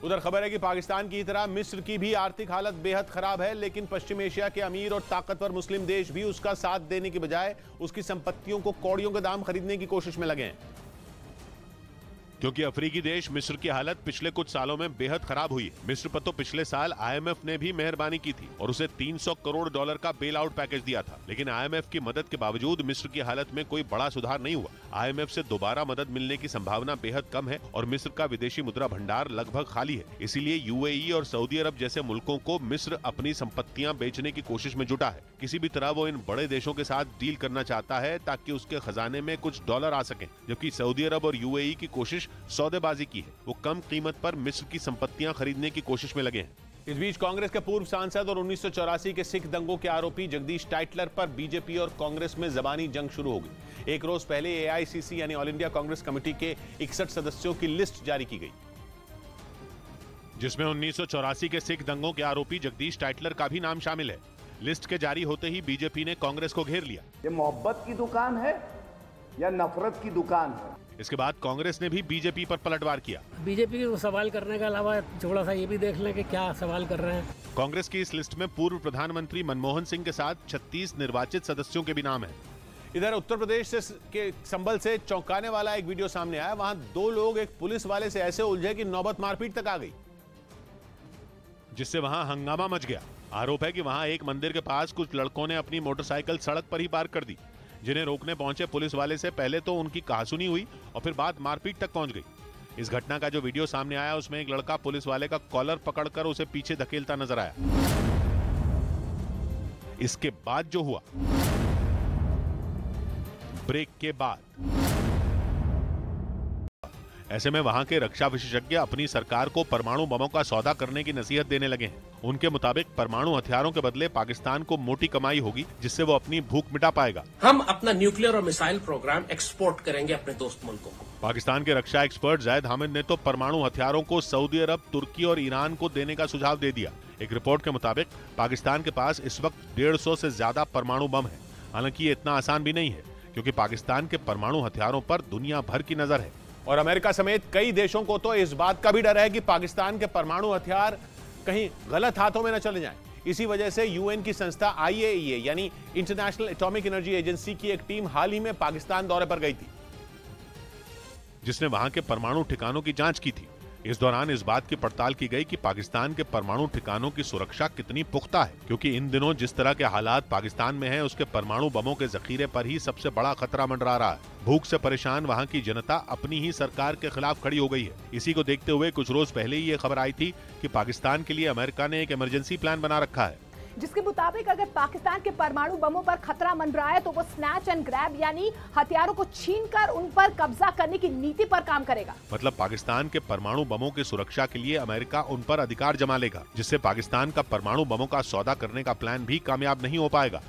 उधर खबर है कि पाकिस्तान की तरह मिस्र की भी आर्थिक हालत बेहद खराब है, लेकिन पश्चिम एशिया के अमीर और ताकतवर मुस्लिम देश भी उसका साथ देने के बजाय उसकी संपत्तियों को कौड़ियों के दाम खरीदने की कोशिश में लगे हैं। क्योंकि अफ्रीकी देश मिस्र की हालत पिछले कुछ सालों में बेहद खराब हुई है। मिस्र पर तो पिछले साल आईएमएफ ने भी मेहरबानी की थी और उसे $300 करोड़ का बेल आउट पैकेज दिया था, लेकिन आईएमएफ की मदद के बावजूद मिस्र की हालत में कोई बड़ा सुधार नहीं हुआ। आईएमएफ से दोबारा मदद मिलने की संभावना बेहद कम है और मिस्र का विदेशी मुद्रा भंडार लगभग खाली है। इसीलिए यूएई और सऊदी अरब जैसे मुल्कों को मिस्र अपनी संपत्तियां बेचने की कोशिश में जुटा है। किसी भी तरह वो इन बड़े देशों के साथ डील करना चाहता है ताकि उसके खजाने में कुछ डॉलर आ सके, जबकि सऊदी अरब और यूएई की कोशिश सौदेबाजी की है। वो कम कीमत पर मिस्र की संपत्तियां खरीदने की कोशिश में लगे हैं। इस बीच कांग्रेस के पूर्व सांसद और 1984 के सिख दंगों के आरोपी जगदीश टाइटलर पर बीजेपी और कांग्रेस में जबानी जंग शुरू हो गई। एक रोज पहले एआईसीसी यानी ऑल इंडिया कांग्रेस कमेटी के 61 सदस्यों की लिस्ट जारी की गई, जिसमें 1984 के सिख दंगों के आरोपी जगदीश टाइटलर का भी नाम शामिल है। लिस्ट के जारी होते ही बीजेपी ने कांग्रेस को घेर लिया। ये मोहब्बत की दुकान है या नफरत की दुकान है? इसके बाद कांग्रेस ने भी बीजेपी पर पलटवार किया। बीजेपी को सवाल करने के अलावा थोड़ा सा ये भी देख लें कि क्या सवाल कर रहे हैं। कांग्रेस की इस लिस्ट में पूर्व प्रधानमंत्री मनमोहन सिंह के साथ 36 निर्वाचित सदस्यों के भी नाम हैं। इधर उत्तर प्रदेश के संभल से चौंकाने वाला एक वीडियो सामने आया। वहां 2 लोग एक पुलिस वाले से ऐसे उलझे कि नौबत मारपीट तक आ गई, जिससे वहां हंगामा मच गया। आरोप है कि वहां एक मंदिर के पास कुछ लड़कों ने अपनी मोटरसाइकिल सड़क पर ही पार्क कर दी। जिन्हें रोकने पहुंचे पुलिस वाले से पहले तो उनकी कहासुनी हुई और फिर बात मारपीट तक पहुंच गई। इस घटना का जो वीडियो सामने आया उसमें एक लड़का पुलिस वाले का कॉलर पकड़कर उसे पीछे धकेलता नजर आया। इसके बाद जो हुआ, ब्रेक के बाद ऐसे में वहां के रक्षा विशेषज्ञ अपनी सरकार को परमाणु बमों का सौदा करने की नसीहत देने लगे हैं। उनके मुताबिक परमाणु हथियारों के बदले पाकिस्तान को मोटी कमाई होगी, जिससे वो अपनी भूख मिटा पाएगा। हम अपना न्यूक्लियर और मिसाइल प्रोग्राम एक्सपोर्ट करेंगे अपने दोस्त मुल्कों को। पाकिस्तान के रक्षा एक्सपर्ट जायद हामिद ने तो परमाणु हथियारों को सऊदी अरब, तुर्की और ईरान को देने का सुझाव दे दिया। एक रिपोर्ट के मुताबिक पाकिस्तान के पास इस वक्त 150 से ज्यादा परमाणु बम है। हालांकि ये इतना आसान भी नहीं है, क्योंकि पाकिस्तान के परमाणु हथियारों पर दुनिया भर की नजर है और अमेरिका समेत कई देशों को तो इस बात का भी डर है कि पाकिस्तान के परमाणु हथियार कहीं गलत हाथों में न चले जाएं। इसी वजह से यूएन की संस्था आईएईए यानी इंटरनेशनल एटॉमिक एनर्जी एजेंसी की एक टीम हाल ही में पाकिस्तान दौरे पर गई थी, जिसने वहां के परमाणु ठिकानों की जांच की थी। इस दौरान इस बात की पड़ताल की गई कि पाकिस्तान के परमाणु ठिकानों की सुरक्षा कितनी पुख्ता है, क्योंकि इन दिनों जिस तरह के हालात पाकिस्तान में हैं, उसके परमाणु बमों के जखीरे पर ही सबसे बड़ा खतरा मंडरा रहा है। भूख से परेशान वहां की जनता अपनी ही सरकार के खिलाफ खड़ी हो गई है। इसी को देखते हुए कुछ रोज पहले ही ये खबर आई थी कि पाकिस्तान के लिए अमेरिका ने एक इमरजेंसी प्लान बना रखा है, जिसके मुताबिक अगर पाकिस्तान के परमाणु बमों पर खतरा मंडरा है तो वो स्नैच एंड ग्रैब यानी हथियारों को छीनकर उन पर कब्जा करने की नीति पर काम करेगा। मतलब पाकिस्तान के परमाणु बमों की सुरक्षा के लिए अमेरिका उन पर अधिकार जमा लेगा, जिससे पाकिस्तान का परमाणु बमों का सौदा करने का प्लान भी कामयाब नहीं हो पाएगा।